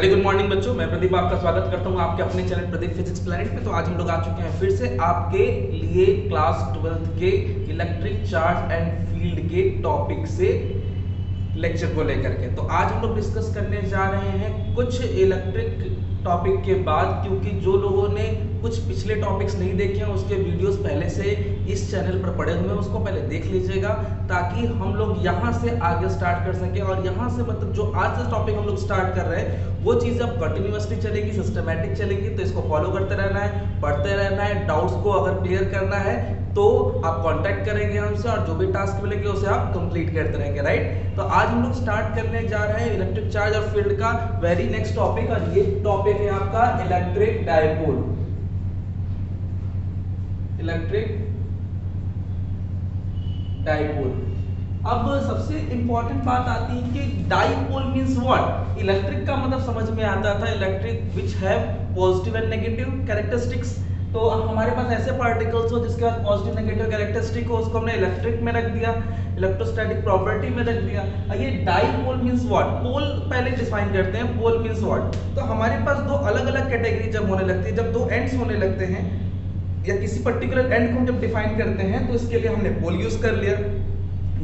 Very good morning बच्चों, मैं प्रदीप आपका स्वागत करता हूं आपके अपने चैनल प्रदीप फिजिक्स प्लैनेट पे। तो आज हम लोग आ चुके हैं फिर से आपके लिए क्लास 12th के इलेक्ट्रिक चार्ज एंड फील्ड के टॉपिक से लेक्चर को लेकर के। तो आज हम लोग डिस्कस करने जा रहे हैं कुछ इलेक्ट्रिक टॉपिक के बाद, क्योंकि जो लोगों ने कुछ पिछले टॉपिक्स नहीं देखे हैं उसके वीडियोस पहले से इस चैनल पर पड़े हुए हैं, उसको पहले देख लीजिएगा ताकि हम लोग यहाँ से आगे स्टार्ट कर सके। और यहाँ से मतलब जो आज से टॉपिक हम लोग स्टार्ट कर रहे हैं वो चीज़ अब कंटिन्यूअसली चलेगी, सिस्टमैटिक चलेगी। तो इसको फॉलो करते रहना है, पढ़ते रहना है। डाउट्स को अगर क्लियर करना है तो आप कांटेक्ट करेंगे हमसे और जो भी टास्क मिलेंगे उसे आप कंप्लीट करते रहेंगे, राइट। तो आज हम लोग स्टार्ट करने जा रहे हैं इलेक्ट्रिक चार्ज और फील्ड का वेरी नेक्स्ट टॉपिक, और ये टॉपिक है आपका इलेक्ट्रिक डायपोल। Electric dipole. अब सबसे इंपॉर्टेंट बात आती है कि डायपोल मींस व्हाट। इलेक्ट्रिक का मतलब समझ में आता था electric which have positive and negative characteristics. तो हमारे पास ऐसे पार्टिकल्स हो जिसके बाद पॉजिटिव नेगेटिव कैरेक्टरिस्टिक हो, उसको हमने इलेक्ट्रिक में रख दिया, इलेक्ट्रोस्टैटिक प्रॉपर्टी में रख दिया। ये डायपोल मींस व्हाट। पोल पहले डिफाइन करते हैं, पोल मींस व्हाट। तो हमारे पास दो अलग अलग कैटेगरी जब होने लगती है, जब दो एंड्स होने लगते हैं या किसी पर्टिकुलर एंड को हम जब डिफाइन करते हैं तो इसके लिए हमने पोल यूज कर लिया।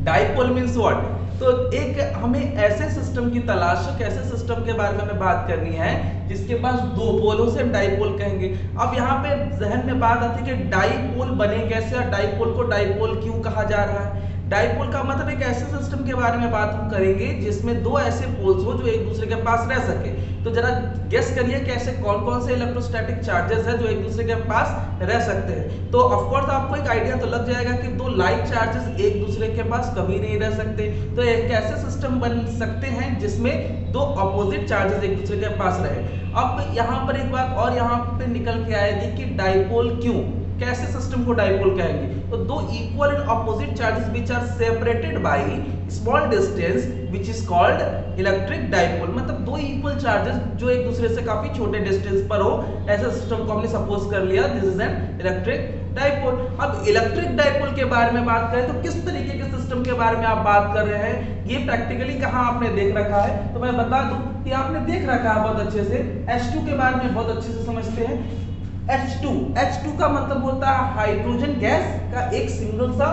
Dipole means what. तो एक हमें ऐसे सिस्टम की तलाश है, कैसे सिस्टम के बारे में हमें बात करनी है जिसके पास दो पोलों से हम डायपोल कहेंगे। अब यहाँ पे जहन में बात आती है कि डायपोल बने कैसे और डायपोल को डायपोल क्यों कहा जा रहा है। डायपोल का मतलब एक ऐसे सिस्टम के बारे में बात हम करेंगे जिसमें दो ऐसे पोल्स हो जो एक दूसरे के पास रह सके। तो जरा गेस करिए कि ऐसे कौन कौन से इलेक्ट्रोस्टैटिक चार्जेस हैं जो एक दूसरे के पास रह सकते हैं। तो ऑफ कोर्स आपको एक आइडिया तो लग जाएगा कि दो लाइक चार्जेस एक दूसरे के पास कभी नहीं रह सकते। तो एक ऐसे सिस्टम बन सकते हैं जिसमें दो अपोजिट चार्जेस एक दूसरे के पास रहे। अब यहाँ पर एक बात और यहाँ पे निकल के आएगी कि डायपोल क्यों, कैसे सिस्टम को डायपोल कहेंगे। तो दो equal and opposite charges which are separated by small distance which is called electric dipole. मतलब दो इक्वल चार्जेस जो एक दूसरे से काफी छोटे डिस्टेंस पर हो, ऐसे सिस्टम को हमने सपोज कर लिया this is an electric dipole. अब इलेक्ट्रिक डायपोल के बारे में बात करें तो किस तरीके के सिस्टम के बारे में आप बात कर रहे हैं, ये प्रैक्टिकली कहाँ आपने देख रखा है। तो मैं बता दूं कि आपने देख रखा है बहुत अच्छे से, H2 के बारे में बहुत अच्छे से समझते हैं। H2 का मतलब होता है हाइड्रोजन गैस का एक सिंगल सा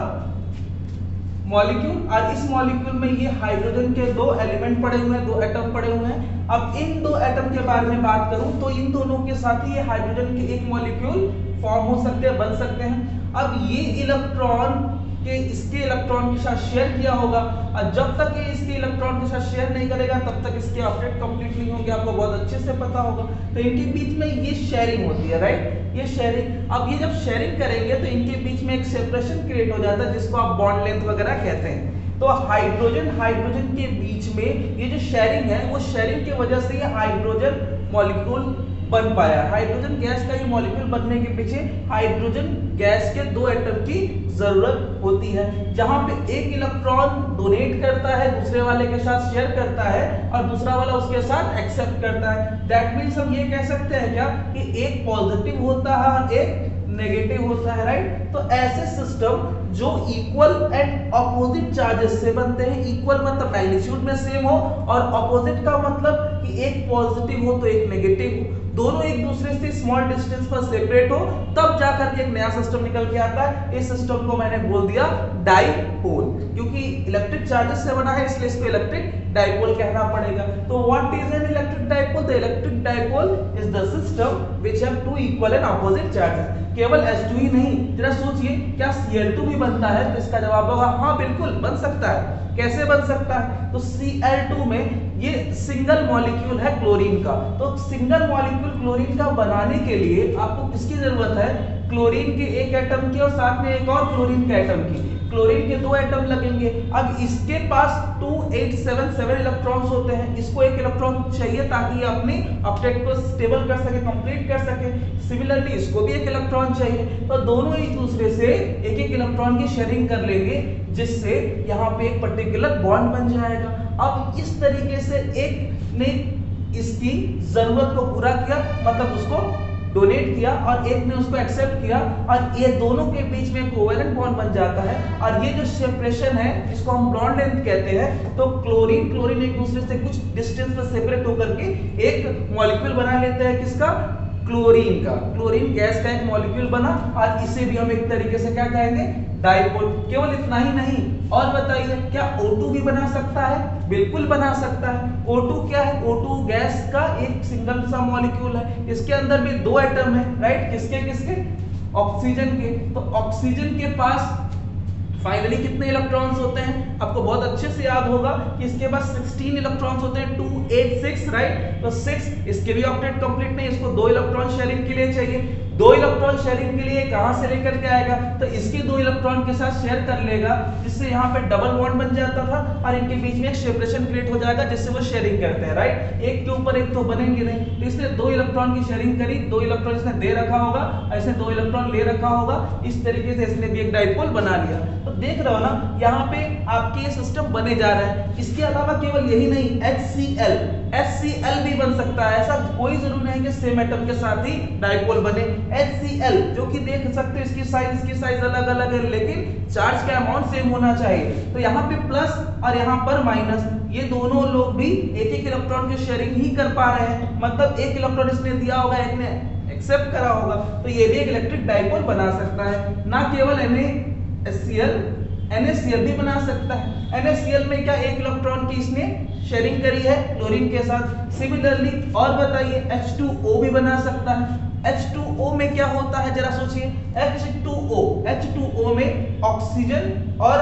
मॉलिक्यूल, और इस मॉलिक्यूल में ये हाइड्रोजन के दो एलिमेंट पड़े हुए हैं, दो एटम पड़े हुए हैं। अब इन दो एटम के बारे में बात करूं तो इन दोनों के साथ ही ये हाइड्रोजन के एक मॉलिक्यूल फॉर्म हो सकते हैं, बन सकते हैं। अब ये इलेक्ट्रॉन के इसके इलेक्ट्रॉन के साथ शेयर किया होगा, और जब तक ये इसके इलेक्ट्रॉन के साथ शेयर नहीं करेगा तब तक इसके अपडेट कंप्लीट नहीं होंगे, आपको बहुत अच्छे से पता होगा। तो इनके बीच में ये शेयरिंग होती है, राइट, ये शेयरिंग। अब ये जब शेयरिंग करेंगे तो इनके बीच में एक सेपरेशन क्रिएट हो जाता है जिसको आप बॉन्ड लेंथ वगैरह कहते हैं। तो हाइड्रोजन के बीच में ये जो शेयरिंग है, वो शेयरिंग की वजह से ये हाइड्रोजन मॉलिक्यूल बन पाया। हाइड्रोजन गैस का ये मॉलिक्यूल बनने के पीछे हाइड्रोजन गैस के दो एटम की जरूरत होती है, जहां पे एक इलेक्ट्रॉन डोनेट करता है, दूसरे वाले के साथ शेयर करता है, और दूसरा वाला उसके साथ एक्सेप्ट करता है। दैट मींस हम ये कह सकते हैं क्या कि एक पॉजिटिव होता है और एक नेगेटिव होता है, राइट। तो ऐसे सिस्टम जो इक्वल एंड अपोजिट चार्जेस से बनते हैं, इक्वल मतलब मैग्नीट्यूड में सेम हो, और अपोजिट का मतलब कि एक पॉजिटिव हो तो एक नेगेटिव हो, दोनों एक दूसरे से स्मॉल डिस्टेंस पर सेपरेट हो, तब जाकर के एक नया सिस्टम निकल के आता है। इस सिस्टम को मैंने बोल दिया डायपोल, क्योंकि इलेक्ट्रिक चार्जेस से बना है इसलिए इसको इलेक्ट्रिक डायपोल कहना पड़ेगा। तो what is an electric dipole? The electric dipole is the system which have two equal and opposite charges. केवल H2 ही नहीं, जरा सोचिए क्या Cl2 भी बनता है? तो इसका जवाब होगा हाँ, बिल्कुल बन सकता है। कैसे बन सकता है? तो Cl2 में ये सिंगल मॉलिक्यूल है क्लोरीन का। तो सिंगल मॉलिक्यूल क्लोरीन का बनाने के लिए आपको किसकी जरूरत है? क्लोरीन के एक एटम की और साथ में एक और क्लोरीन के एटम की। क्लोरीन के दो एटम लगेंगे। अब इसके पास 2877 इलेक्ट्रॉन्स होते हैं, इसको एक इलेक्ट्रॉन चाहिए ताकि ये अपनी अपडेट को स्टेबल कर सके, कंप्लीट कर सके। सिमिलरली इसको भी एक इलेक्ट्रॉन चाहिए, तो दोनों एक दूसरे से एक एक इलेक्ट्रॉन की शेयरिंग कर लेंगे, जिससे यहाँ पे एक पर्टिकुलर बॉन्ड बन जाएगा। अब इस तरीके से एक ने इसकी जरूरत को पूरा किया, मतलब उसको डोनेट किया और एक ने उसको एक्सेप्ट किया और ये दोनों के बीच में कोवेलेंट बॉन्ड बन जाता है और ये जो सेपरेशन है इसको हम बॉन्ड लेंथ कहते हैं। तो क्लोरीन क्लोरीन एक दूसरे से कुछ डिस्टेंस पर सेपरेट होकर के एक मॉलिक्यूल बना लेते हैं, किसका, क्लोरीन का। क्लोरीन गैस का एक मॉलिक्यूल बना और इसे भी हम एक तरीके से क्या कहेंगे, डाइपोल। केवल इतना ही नहीं, और बताइए क्या O2 भी बना सकता है? बिल्कुल बना सकता है। O2 क्या है? O2 गैस का एक सिंगल सा मॉलिक्यूल है, इसके अंदर भी दो एटम है, राइट, किसके किसके, ऑक्सीजन के। तो ऑक्सीजन के पास फाइनली कितने इलेक्ट्रॉन्स होते हैं? आपको बहुत अच्छे से याद होगा कि इसके पास 16 इलेक्ट्रॉन्स होते हैं, 2 8 6, राइट। तो 6, इसके भी ऑक्टेट कंप्लीट नहीं, इसको 2 इलेक्ट्रॉन शेयरिंग के लिए चाहिए। 2 इलेक्ट्रॉन शेयरिंग के लिए कहां से लेकर के आएगा? तो इसके 2 इलेक्ट्रॉन के साथ शेयर कर लेगा, जिससे यहाँ पे डबल बॉन्ड बन जाता था और इनके बीच में एक सेपरेशन क्रिएट हो जाएगा, जिससे वो शेयरिंग करते हैं, राइट। एक के ऊपर एक तो बनेंगे नहीं, तो इसने 2 इलेक्ट्रॉन की शेयरिंग करी, 2 इलेक्ट्रॉन इसने दे रखा होगा, ऐसे 2 इलेक्ट्रॉन ले रखा होगा, इस तरीके से इसने भी एक डाइपोल बना लिया। तो देख रहे हो ना, यहाँ पे आपके ये सिस्टम बने जा रहा है। इसके अलावा केवल यही नहीं, HCl भी बन सकता है। ऐसा कोई जरूरी नहीं कि सेम एटम के साथ ही डाइपोल बने। HCl जो कि देख सकते हो इसकी साइज अलग अलग है, लेकिन चार्ज का अमाउंट सेम होना चाहिए। तो यहाँ पे प्लस और यहाँ पर माइनस, ये दोनों लोग भी एक एक इलेक्ट्रॉन की शेयरिंग ही कर पा रहे हैं, मतलब एक इलेक्ट्रॉन इसने दिया होगा, एक ने एक्सेप्ट करा होगा, तो ये भी एक इलेक्ट्रिक डाइपोल बना सकता है। ना केवल NaCl भी बना सकता है। NaCl में क्या एक इलेक्ट्रॉन की इसने शेयरिंग करी है क्लोरीन के साथ। सिमिलरली और बताइए H2O भी बना सकता है। H2O में क्या होता है जरा सोचिए, H2O में ऑक्सीजन और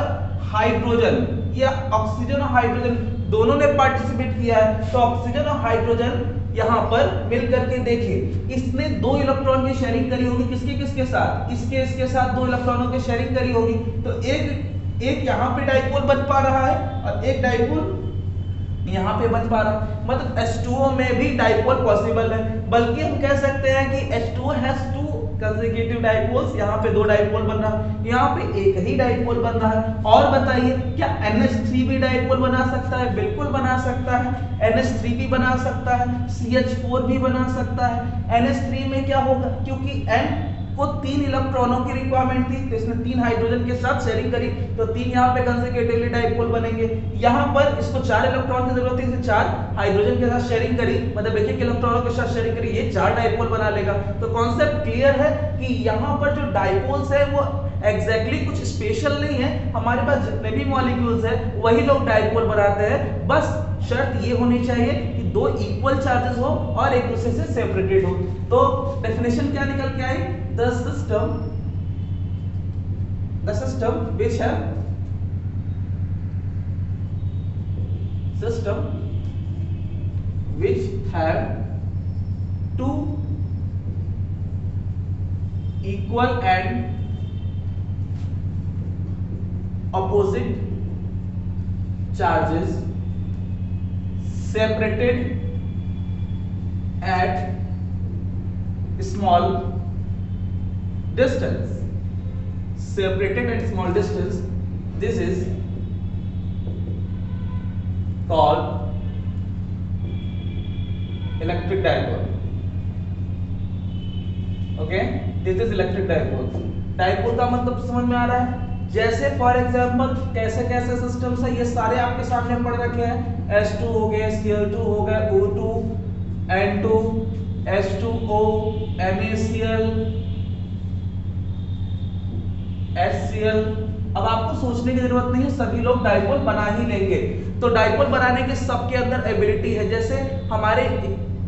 हाइड्रोजन, या ऑक्सीजन और हाइड्रोजन दोनों ने पार्टिसिपेट किया है। तो ऑक्सीजन और हाइड्रोजन यहाँ पर मिल करके देखिए, इसने 2 इलेक्ट्रॉन की शेयरिंग करी होगी, किसके किसके साथ, इसके साथ 2 इलेक्ट्रॉनों की शेयरिंग करी होगी। तो एक यहाँ पे डाइपोल बन पा रहा है और एक डाइपोल यहाँ पे बन पा रहा है, मतलब H2O में भी डाइपोल पॉसिबल है। बल्कि हम कह सकते हैं कि H2O has 2 कंसेक्यूटिव डाइपोल्स, यहाँ पे 2 डाइपोल बन रहा है, यहाँ पे एक ही डाइपोल बन रहा है। और बताइए क्या NH3 भी डाइपोल बना सकता है? बिल्कुल बना सकता है, NH3 भी बना सकता है, CH4 भी बना सकता है। NH3 में क्या होगा, क्योंकि N को 3 इलेक्ट्रॉनों की रिक्वायरमेंट थी, तो इसने 3 हाइड्रोजन के साथ शेयरिंग करी, तो 3 यहाँ पे कंसेक्यूटिवली डाइपोल बनेंगे। यहाँ पर इसको 4 इलेक्ट्रॉन की जरूरत थी, इसने 4 हाइड्रोजन के साथ शेयरिंग करी, मतलब एक एक इलेक्ट्रॉनों के साथ शेयरिंग करी, ये 4 डाइपोल बना लेगा। तो कॉन्सेप्ट क्लियर है कि यहाँ पर जो डाइपोल्स है वो एग्जैक्टली कुछ स्पेशल नहीं है, हमारे पास जितने भी मॉलिक्यूल्स है वही लोग डाइपोल बनाते हैं। बस शर्त ये होनी चाहिए कि 2 इक्वल चार्जेस हो और एक दूसरे से सेपरेटेड हो। तो डेफिनेशन क्या निकल के आई, the system which have two equal and opposite charges separated at small distance, separated at small distance, this is called electric dipole. Okay, this is electric dipole. Dipole का मतलब समझ में आ रहा है? जैसे फॉर एग्जांपल कैसे कैसे सिस्टम्स है ये सारे आपके सामने पढ़ रखे हैं। H2 हो गया, Cl2 हो गया, O2, N2, H2O, NaCl, HCl। अब आपको सोचने की जरूरत नहीं है, सभी लोग डाइपोल बना ही लेंगे। तो डाइपोल बनाने के सबके अंदर एबिलिटी है। जैसे हमारे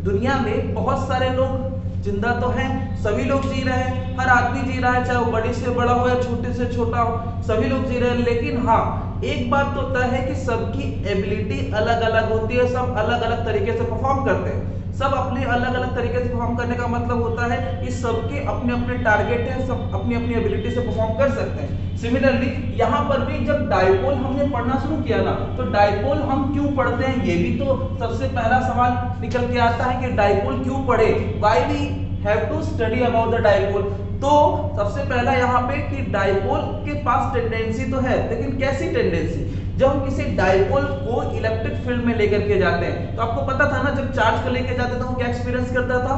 दुनिया में बहुत सारे लोग जिंदा तो हैं, सभी लोग जी रहे हैं, हर आदमी जी रहा है, चाहे वो बड़े से बड़ा हो या छोटे से छोटा हो, सभी लोग जी रहे हैं। लेकिन हाँ, एक बात तो तय है कि सबकी एबिलिटी अलग अलग होती है, सब अलग अलग तरीके से परफॉर्म करते हैं। सब अपने अलग अलग तरीके से परफॉर्म करने का मतलब होता है कि सबके अपने अपने टारगेट हैं, सब अपनी अपनी एबिलिटी से परफॉर्म कर सकते हैं। सिमिलरली यहाँ पर भी जब डाइपोल हमने पढ़ना शुरू किया ना, तो डाइपोल हम क्यों पढ़ते हैं, ये भी तो सबसे पहला सवाल निकल के आता है कि डाइपोल क्यों पढ़े, why we have to study about the dipole. तो सबसे पहला यहाँ पे कि डाइपोल के पास टेंडेंसी तो है, लेकिन कैसी टेंडेंसी, जब हम किसी डाइपोल को इलेक्ट्रिक फील्ड में लेकर के जाते हैं, तो आपको पता था ना, जब चार्ज को लेकर जाते थे वो क्या एक्सपीरियंस करता था,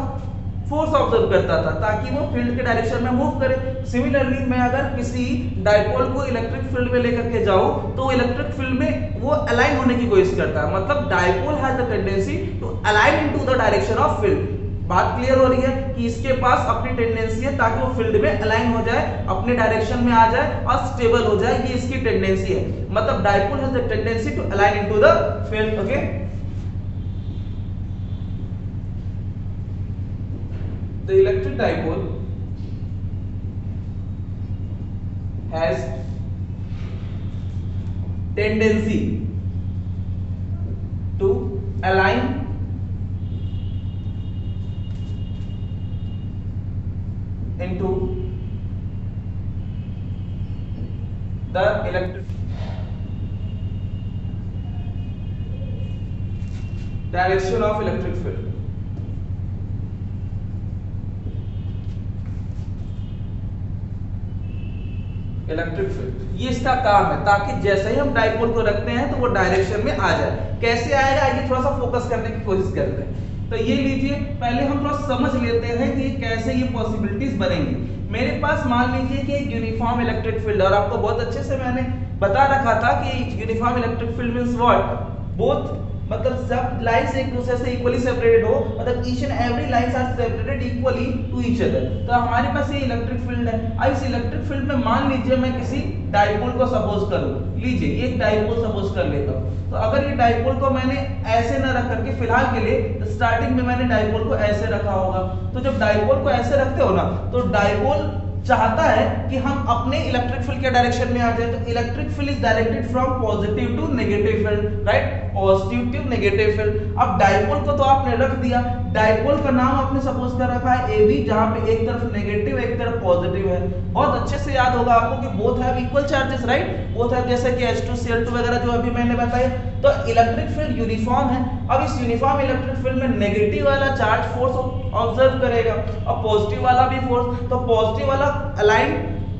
फोर्स ऑब्जर्व करता था ताकि वो फील्ड के डायरेक्शन में मूव करे। सिमिलरली मैं अगर किसी डाइपोल को इलेक्ट्रिक फील्ड में लेकर के जाऊं तो वो इलेक्ट्रिक फील्ड में वो अलाइन होने की कोशिश करता है, मतलब dipole has the tendency to align into the direction of field. बात क्लियर हो रही है कि इसके पास अपनी टेंडेंसी है ताकि वो फील्ड में अलाइन हो जाए, अपने डायरेक्शन में आ जाए और स्टेबल हो जाए, ये इसकी टेंडेंसी है। मतलब dipole has the tendency to align into the field. Okay, the electric dipole has tendency to align into the electric direction of electric field। Electric field ये इसका काम है ताकि जैसे ही हम डाइपोल को रखते हैं तो वो डायरेक्शन में आ जाए। कैसे आएगा आइए थोड़ा सा फोकस करने की कोशिश करते हैं। तो ये लीजिए, पहले हम थोड़ा समझ लेते हैं कि कैसे ये पॉसिबिलिटीज बनेंगी। मेरे पास मान लीजिए कि एक यूनिफॉर्म इलेक्ट्रिक फील्ड, और आपको बहुत अच्छे से मैंने बता रखा था कि uniform electric field means what, both मतलब सब लाइंस एक दूसरे से इक्वली सेपरेटेड हो, मतलब each and every lines are separated equally to each other. तो हमारे पास ये इलेक्ट्रिक फील्ड है। अब इस इलेक्ट्रिक फील्ड में मान लीजिए मैं किसी डाइपोल को सपोज करूं, लीजिए ये एक डाइपोल सपोज कर लेता हूं। तो अगर ये डाइपोल को मैंने ऐसे न रख करके, फिलहाल के लिए स्टार्टिंग में मैंने डाइपोल को ऐसे रखा होगा, तो जब डाइपोल को ऐसे रखते हो ना तो डाइपोल चाहता है कि हम अपने इलेक्ट्रिक फील्ड के डायरेक्शन में आ जाए। तो electric field is directed from positive to negative field, right, positive to negative field. अब डाइपोल को तो आपने रख दिया, डाइपोल का नाम आपने सपोज कर रखा है AB, जहां पे एक तरफ नेगेटिव एक तरफ पॉजिटिव है। बहुत अच्छे से याद होगा आपको कि both have equal charges, right, both have, जैसे कि H2Cl2 वगैरह जो अभी मैंने बताया। तो इलेक्ट्रिक फील्ड यूनिफॉर्म है। अब इस यूनिफॉर्म इलेक्ट्रिक फील्ड में नेगेटिव वाला चार्ज फोर्स ऑब्जर्व करेगा और पॉजिटिव वाला भी फोर्स, तो पॉजिटिव वाला अलाइन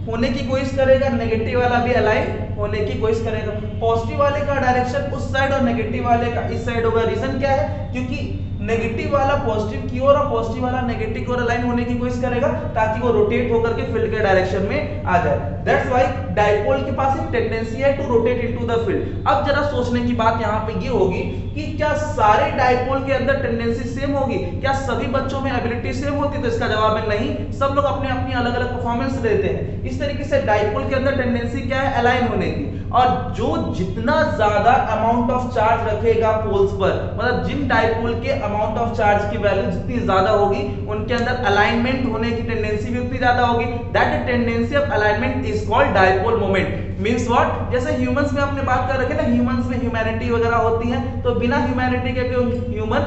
होने की कोशिश करेगा, नेगेटिव वाला भी अलाइन होने की कोशिश करेगा। पॉजिटिव वाले का डायरेक्शन उस साइड और नेगेटिव वाले का इस साइड होगा। रीजन क्या है, क्योंकि नेगेटिव वाला पॉजिटिव की ओर और पॉजिटिव वाला नेगेटिव की ओर अलाइन होने की कोशिश करेगा ताकि वो रोटेट होकर के फील्ड के डायरेक्शन में आ जाए। दैट्स व्हाई डाइपोल के पास एक टेंडेंसी है to rotate into the field. अब जरा सोचने की बात यहाँ पे ये होगी कि क्या सारे डाइपोल के अंदर टेंडेंसी सेम होगी, क्या सभी बच्चों में एबिलिटी सेम होती? तो इसका जवाब है नहीं, सब लोग अपने अपनी अलग अलग परफॉर्मेंस देते हैं। इस तरीके से डाइपोल के अंदर टेंडेंसी क्या है, अलाइन होने की। और जो जितना ज्यादा अमाउंट ऑफ चार्ज रखेगा पोल्स पर, मतलब जिन डाइपोल के अमाउंट ऑफ चार्ज की वैल्यू जितनी ज्यादा होगी उनके अंदर अलाइनमेंट होने की टेंडेंसी भी उतनी ज्यादा होगी। That tendency of alignment is called dipole moment. Means what, जैसे ह्यूमंस में हमने बात कर रखी है ना, ह्यूमंस में ह्यूमैनिटी वगैरह होती है, तो बिना ह्यूमैनिटी के भी ह्यूमन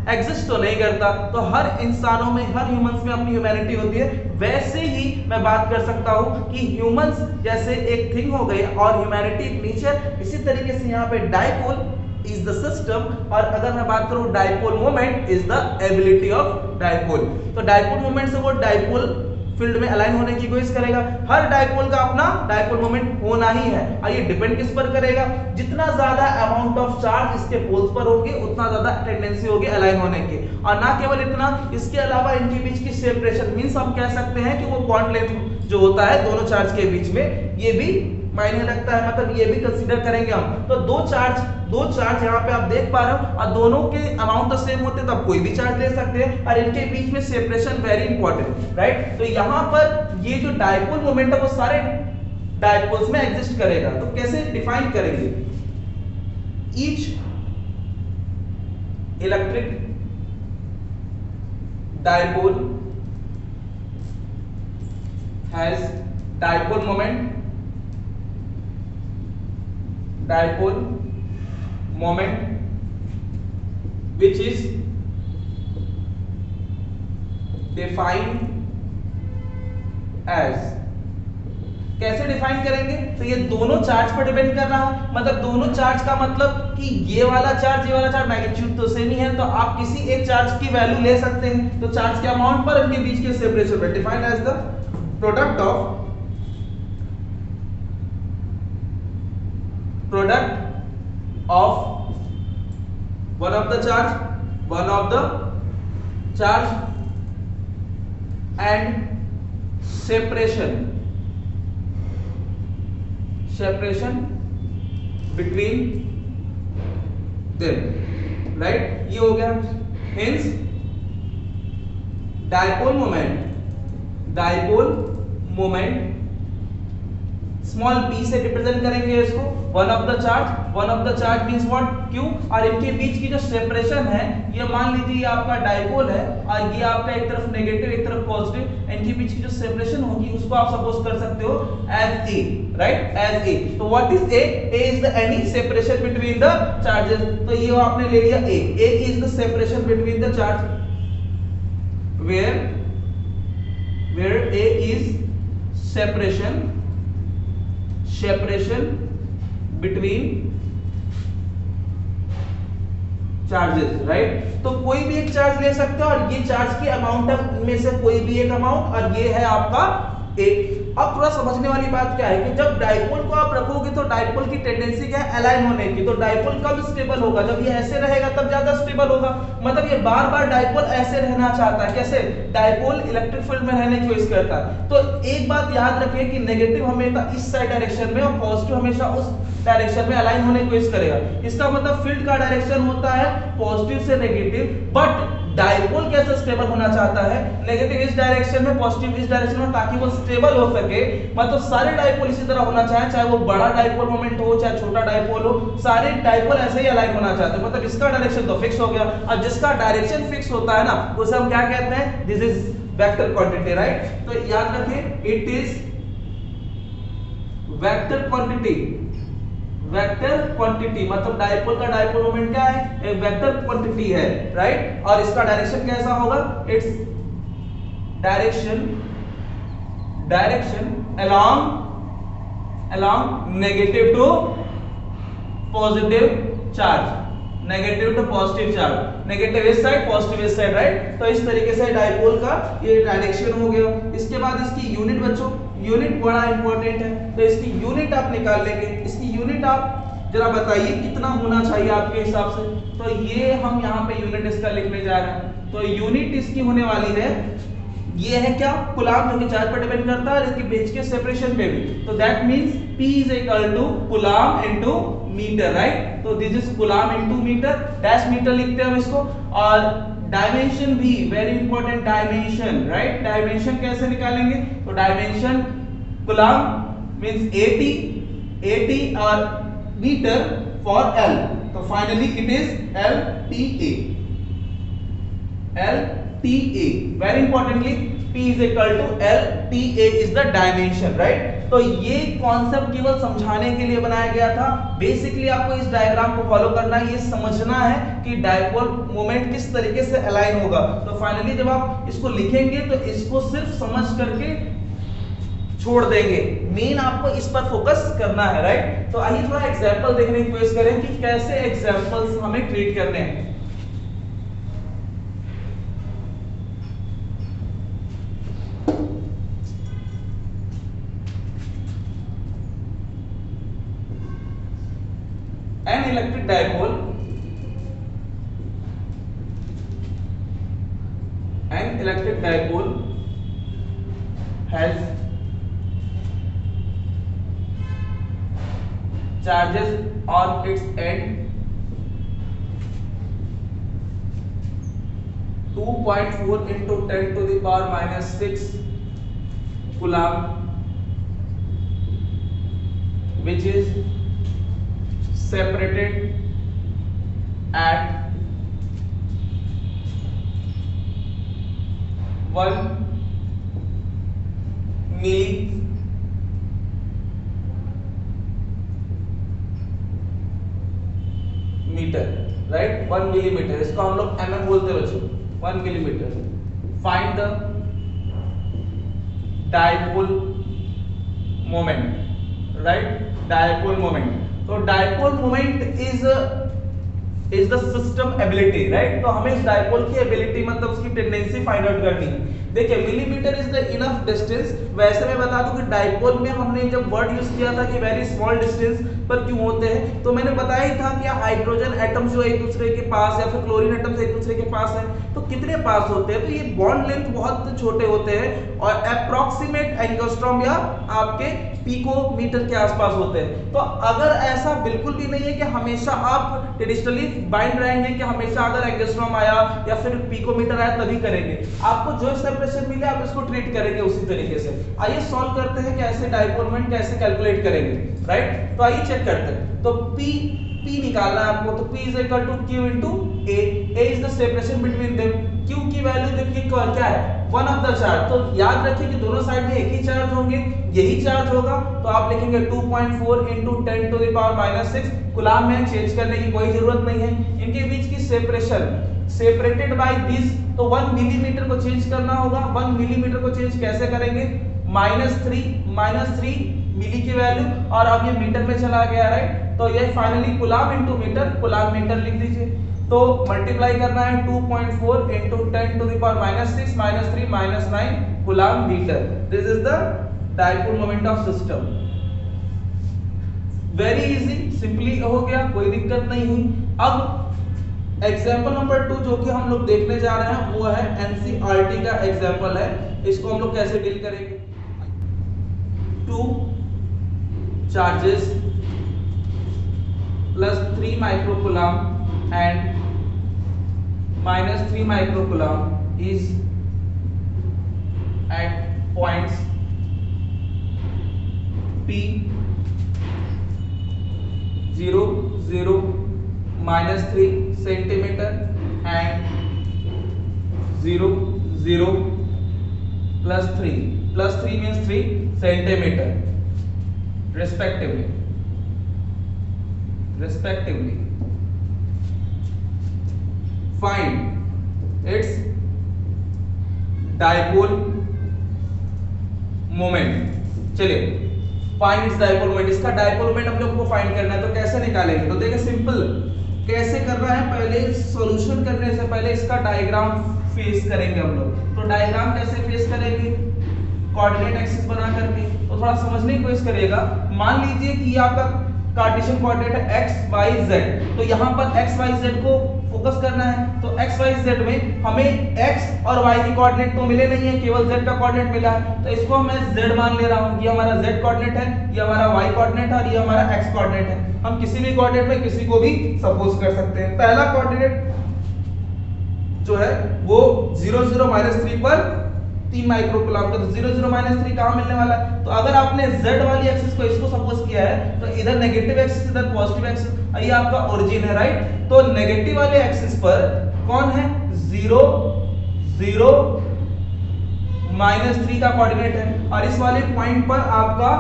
एग्जिस्ट तो नहीं करता। तो हर इंसानों में, हर ह्यूमंस में अपनी ह्यूमैनिटी होती है। वैसे ही मैं बात कर सकता हूं कि ह्यूमंस जैसे एक थिंग हो गई और ह्यूमैनिटी एक नेचर, इसी तरीके से यहाँ पे डाइपोल इज द सिस्टम, और अगर मैं बात करूं dipole moment is the ability of dipole. तो डाइपोल मोमेंट से वो डाइपोल फील्ड में अलाइन होने की कोशिश करेगा। हर डाइपोल का अपना डाइपोल मोमेंट होना ही है, और ये डिपेंड किस पर करेगा, जितना ज्यादा अमाउंट ऑफ चार्ज इसके पोल्स पर होगी उतना ज्यादा टेंडेंसी होगी अलाइन होने की। और ना केवल इतना, इसके अलावा इनके बीच की सेपरेशन, मींस हम कह सकते हैं कि वो बॉन्ड लेंथ जो होता है दोनों चार्ज के बीच में, ये भी मायने रखता है, मतलब ये भी कंसीडर करेंगे हम। तो दो चार्ज यहाँ पे आप देख पा रहे हो, और दोनों के अमाउंट तो सेम होते हैं तो आप कोई भी चार्ज ले सकते हैं, और इनके बीच में सेपरेशन वेरी इंपॉर्टेंट, राइट। तो यहाँ पर ये जो डाइपोल मोमेंट है वो सारे डाइपोल्स में एग्जिस्ट करेगा। तो कैसे डिफाइन करेंगे, each electric dipole has dipole moment, dipole moment which is defined as, कैसे डिफाइन करेंगे, तो ये दोनों चार्ज पर डिपेंड कर रहा है। मतलब दोनों चार्ज का मतलब कि ये वाला चार्ज मैग्नीट्यूड तो सेम ही है, तो आप किसी एक चार्ज की वैल्यू ले सकते हैं, तो चार्ज के अमाउंट पर इनके बीच के सेपरेशन पर defined as the product of one of the charge and separation between them, right. ये हो गया। Hence dipole moment small p से रिप्रेजेंट करेंगे इसको, one of the charge means what, क्यों, और इनके बीच की जो सेपरेशन है, ये मान लीजिए ये आपका डायपोल है और ये आपका एक तरफ नेगेटिव एक तरफ पॉजिटिव, इनके बीच की जो सेपरेशन होगी उसको आप सपोज कर सकते हो as a, right, as a। तो what is a is the any separation between the charges, तो ये आपने ले लिया a is the separation between the charge, where a is separation between charges, right. तो कोई भी एक चार्ज ले सकते हो और ये चार्ज की अमाउंट में से कोई भी एक अमाउंट, और ये है आपका एक। अब थोड़ा समझने वाली बात क्या है कि जब डायपोल को आप रखोगे तो डायपोल की टेंडेंसी क्या है, अलाइन होने की। तो डायपोल कब स्टेबल होगा, जब ये ऐसे रहेगा तब ज्यादा स्टेबल होगा। मतलब ये बार बार डायपोल ऐसे रहना चाहता है, कैसे, डायपोल इलेक्ट्रिक फील्ड में रहने की कोशिश करता है। तो एक बात याद रखिए कि नेगेटिव हमेशा इस साइड डायरेक्शन में और पॉजिटिव हमेशा उस डायरेक्शन में अलाइन होने की कोशिश करेगा। इसका मतलब फील्ड का डायरेक्शन होता है पॉजिटिव से नेगेटिव, बट डायपोल कैसे स्टेबल होना चाहता है, नेगेटिव इस डायरेक्शन में पॉजिटिव इस डायरेक्शन में, ताकि वो स्टेबल हो सके। मतलब सारे डायपोल इसी तरह होना चाहे वो बड़ा डायपोल मोमेंट हो चाहे छोटा डायपोल हो, सारे डायपोल ऐसे ही अलाइन होना चाहते हैं। मतलब इसका डायरेक्शन तो फिक्स हो गया, और जिसका डायरेक्शन फिक्स होता है ना उसे हम क्या कहते हैं, this is vector quantity, right. तो याद रखिए इट इज वेक्टर क्वांटिटी, मतलब डायपोल का डायपोल मोमेंट क्या है, एक वेक्टर क्वांटिटी है, राइट। और इसका डायरेक्शन कैसा होगा, its direction along negative to positive charge, negative to positive charge, negative इस साइड पॉजिटिव इस साइड, राइट। तो इस तरीके से डायपोल का ये डायरेक्शन हो गया। इसके बाद इसकी यूनिट बच्चों, यूनिट बड़ा इंपॉर्टेंट है, तो इसकी यूनिट आप निकाल लेंगे। इसकी यूनिट आप जरा बताइए कितना होना चाहिए आपके हिसाब से। तो ये हम यहाँ पे यूनिट इसका लिखने जा रहे हैं। तो यूनिट इसकी होने वाली है, ये है क्या, कूलाम, जो कि चार्ज पर डिपेंड करता है, इसके बीच के सेपरेशन पे भी। तो that means P is equal to coulomb into metre, right. तो this is coulomb into metre, dash metre लिखते हैं हम इसको। और डायमेंशन भी very important, dimension, right. Dimension कैसे निकालेंगे, तो डायमेंशन कूलाम मींस 80 और मीटर फॉर L, तो finally it is LTA, very importantly P is equal to LTA is the dimension, right। तो ये कॉन्सेप्ट केवल समझाने के लिए बनाया गया था। बेसिकली आपको इस डायग्राम को फॉलो करना है, ये समझना है कि डायपोल मोमेंट किस तरीके से अलाइन होगा। तो फाइनली जब आप इसको लिखेंगे तो इसको सिर्फ समझ करके छोड़ देंगे, मेन आपको इस पर फोकस करना है, राइट। तो आइए थोड़ा एग्जांपल देखने की कोशिश करें कि कैसे एग्जांपल्स हमें ट्रीट करने हैं। An electric dipole has charges on its end 2.4 into 10 to the power minus 6 coulomb, which is separated at 1 millimeter, right, 1 millimetre, इसको हम लोग mm बोलते हैं बच्चों, 1 millimetre. Find the dipole moment, right, dipole moment. तो dipole moment is the system ability, right. तो हमें इस डायपोल की एबिलिटी मतलब उसकी टेंडेंसी फाइंड आउट करनी है। देखिए millimetre is the enough distance. वैसे मैं बता दूं कि डाइपोल में हमने जब वर्ड यूज किया था कि वेरी स्मॉल डिस्टेंस पर क्यों होते हैं, तो मैंने बताया ही था कि हाइड्रोजन एटम जो एक दूसरे के पास या फिर क्लोरीन एटम्स एक दूसरे के पास है तो कितने पास होते हैं, तो ये बॉन्ड लेंथ बहुत छोटे होते हैं और अप्रॉक्सीमेट एंगस्ट्रॉम या आपके पिकोमीटर के आसपास होते हैं। तो अगर ऐसा बिल्कुल भी नहीं है कि हमेशा आप ट्रेडिशनली बाइंड रहेंगे कि हमेशा अगर एंगस्ट्रॉम आया या फिर पिकोमीटर आया तभी करेंगे, आपको जो सेपरेशन मिले आप इसको ट्रीट करेंगे उसी तरीके से। आइए सॉल्व करते हैं कि ऐसे डाइपोल मोमेंट कैसे कैलकुलेट करेंगे, राइट। तो आइए चेक करते हैं। तो P निकालना है आपको, तो P is equal to Q into A। A is the separation between them. Q की वैल्यू देखिए क्या है, वन ऑफ द चार्ज। तो याद रखिए कि दोनों साइड में एक ही चार्ज होंगे, यही चार्ज होगा, तो आप लिखेंगे 2.4 into 10 to the power minus 6 coulomb में। चेंज करने की कोई जरूरत नहीं है। इनके बीच की सेपरेशन सेपरेटेड बाय दिस, तो 1 मिलीमीटर को चेंज करना होगा। 1 मिलीमीटर को चेंज कैसे करेंगे, -3 मिली की वैल्यू, और अब ये मीटर में चला गया, राइट। तो ये finally coulomb into metre, coulomb metre लिख दीजिए। तो मल्टीप्लाई करना है 2.4 into 10 to the power minus 6 minus 3 minus 9 coulomb metre. This is the dipole moment of system. Very easy, simply हो गया, कोई दिक्कत नहीं हुई। अब एग्जांपल नंबर 2 जो कि हम लोग देखने जा रहे हैं वो है एनसीईआरटी का एग्जांपल है। इसको हम लोग कैसे डील करेंगे। 2 charges plus 3 microcoulomb and minus 3 microcoulomb is at points P 0 0 minus 3 centimeter and 0 0 plus 3 means 3 centimeter respectively find its dipole moment। चलिए फाइंड इट्स डाइपोल मोमेंट, इसका डाइपोल मोमेंट हम लोग को फाइंड करना है। तो कैसे निकालेंगे, तो देखिए सिंपल कैसे करना है। पहले सॉल्यूशन करने से पहले इसका डायग्राम फेस करेंगे हम लोग। तो डायग्राम कैसे फेस करेंगे, कोऑर्डिनेट एक्सिस बना करके। तो थोड़ा समझने की कोशिश करिएगा। मान लीजिए कि आपका कार्टेशियन कोऑर्डिनेट है x y z, तो यहाँ पर x y z को फोकस करना है। तो x y z में हमें x और y की कोऑर्डिनेट तो मिले नहीं है, केवल z का कोऑर्डिनेट मिला है। तो इसको मैं z मान ले रहा हूँ, ये हमारा z कोऑर्डिनेट है, ये हमारा y कोऑर्डिनेट है और ये हमारा x कोऑर्डिनेट है। हम किसी भी कोऑर्डिनेट में किसी को भी सपोज कर सकते हैं। पहला कोऑर्डिनेट जो है वो 0 0 -3 पर 3 माइक्रोकूलम का, तो 0 0 -3 कहां मिलने वाला है। तो अगर आपने z वाली एक्सिस को इसको सपोज किया है तो इधर नेगेटिव एक्सिस इधर पॉजिटिव एक्सिस, ये आपका ओरिजिन है, राइट। तो नेगेटिव वाले एक्सिस पर कौन है, 0 0 -3 का कोऑर्डिनेट है, और इस वाले पॉइंट पर आपका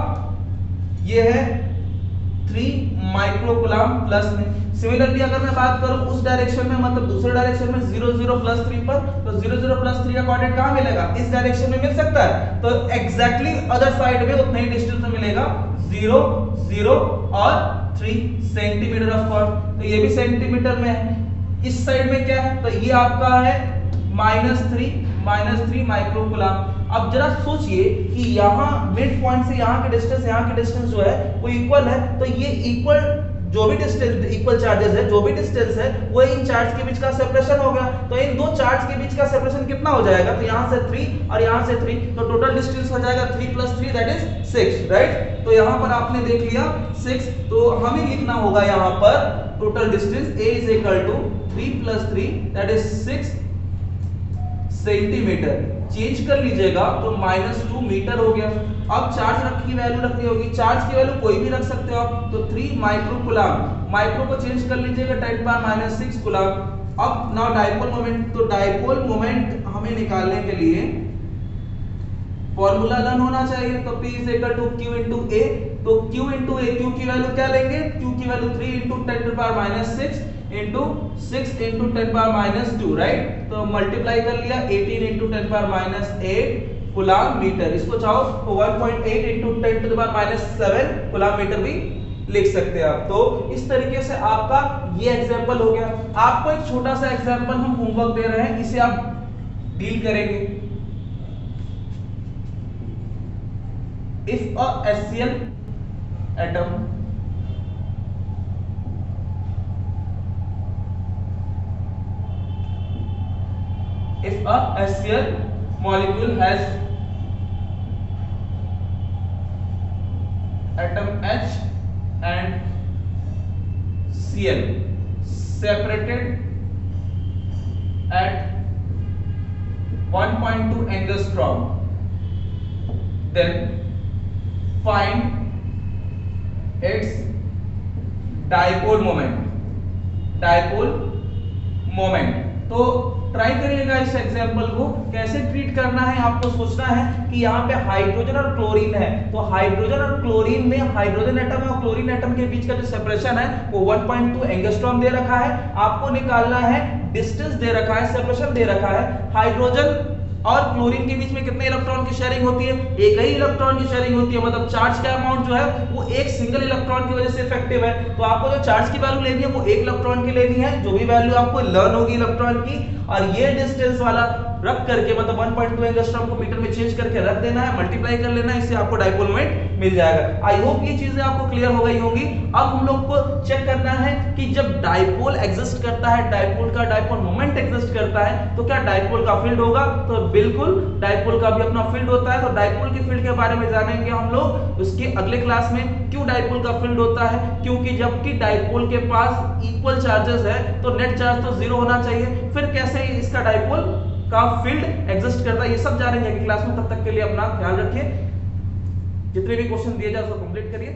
ये है 3 माइक्रोकूलम प्लस में। सिमिलरली अगर मैं बात करूं उस डायरेक्शन में, मतलब दूसरे डायरेक्शन में 0 0 +3 पर, तो 0 0 +3 का कोऑर्डिनेट कहां मिलेगा, इस डायरेक्शन में मिल सकता है। तो एग्जैक्टली अदर साइड में उतना ही डिस्टेंस में मिलेगा, 0 0 और 3 सेंटीमीटर ऑफ कोर्स। तो ये भी सेंटीमीटर में है। इस साइड में क्या है, तो ये आपका है -3 माइक्रोकूलम। अब जरा सोचिए कि यहाँ मिड पॉइंट से यहाँ की डिस्टेंस जो है वो इक्वल है। तो ये इक्वल जो भी डिस्टेंस, इक्वल चार्जेस है, जो भी डिस्टेंस है वो इन चार्ज के बीच का सेपरेशन हो गया। तो इन दो चार्ज के बीच का सेपरेशन कितना हो जाएगा, तो यहाँ से 3 और यहाँ से 3, तो टोटल डिस्टेंस हो जाएगा 3 + 3 दैट इज 6, राइट। तो यहाँ पर आपने देख लिया 6, तो हमें लिखना होगा यहाँ पर total distance A = 3 + 3 that is 6 centimetre. Change कर लीजिएगा तो -2 मीटर हो गया। अब चार्ज की वैल्यू रखनी होगी, चार्ज की वैल्यू कोई भी रख सकते हो आप। तो 3 माइक्रोकूलम, माइक्रो को चेंज कर लीजिएगा 10⁻⁻6 कूलम। अब नाउ डाइपोल मोमेंट, तो डाइपोल मोमेंट हमें निकालने के लिए फॉर्मूला लर्न होना चाहिए। तो P = Q × A, तो Q × A, Q की वैल्यू क्या लेंगे, Q की वैल्यू 3 × 10⁻⁻6 into 6 × 10⁻⁻2, राइट। तो मल्टीप्लाई कर लिया 18 × 10⁻8 कूलम मीटर। इसको चाहो तो 1.8 × 10⁻7 कूलम मीटर भी लिख सकते हैं आप। तो इस तरीके से आपका ये एग्जांपल हो गया। आपको एक छोटा सा एग्जांपल हम होमवर्क दे रहे हैं, इसे आप डील करेंगे। if a HCl atom if a HCl molecule has atom H and Cl separated at 1.2 angstrom, then find its dipole moment। तो ट्राई करिएगा इस एग्जांपल को कैसे ट्रीट करना है। आपको सोचना है कि यहाँ पे हाइड्रोजन और क्लोरीन है, तो हाइड्रोजन और क्लोरीन में हाइड्रोजन एटम और क्लोरीन एटम के बीच का जो सेपरेशन है वो 1.2 एंगस्ट्रॉम दे रखा है। आपको निकालना है डिस्टेंस दे रखा है, सेपरेशन दे रखा है। हाइड्रोजन और क्लोरीन के बीच में कितने इलेक्ट्रॉन की शेयरिंग होती है? एक ही इलेक्ट्रॉन की शेयरिंग होती है, मतलब चार्ज का अमाउंट जो है वो एक सिंगल इलेक्ट्रॉन की वजह से इफेक्टिव है। तो आपको जो चार्ज की वैल्यू लेनी है वो एक इलेक्ट्रॉन की लेनी है, जो भी वैल्यू आपको लर्न होगी इलेक्ट्रॉन की, और ये डिस्टेंस वाला रख करके मतलब 1.2 एंगस्ट्रॉम को मीटर में चेंज करके रख देना है, मल्टीप्लाई कर लेना है, इससे आपको डाइपोल मोमेंट मिल जाएगा। आई होप ये चीजें आपको क्लियर हो गई होंगी। अब हम लोग को चेक करना है कि जब डाइपोल एग्जिस्ट करता है, डाइपोल का डाइपोल मोमेंट एग्जिस्ट करता है, तो क्या डाइपोल का फील्ड होगा? तो बिल्कुल डाइपोल का भी अपना फील्ड होता है। तो डाइपोल की फील्ड के बारे में जानेंगे हम लोग उसके अगले क्लास में। क्यों डाइपोल का फील्ड होता है? क्योंकि जबकि डाइपोल के पास इक्वल चार्जेस है तो नेट चार्ज तो जीरो होना चाहिए, फिर कैसे इसका डाइपोल का फील्ड एग्जिस्ट करता है, ये सब जानेंगे अगली क्लास में। तब तक के लिए अपना ख्याल रखिए, जितने भी क्वेश्चन दिए जाए उसको कंप्लीट करिए।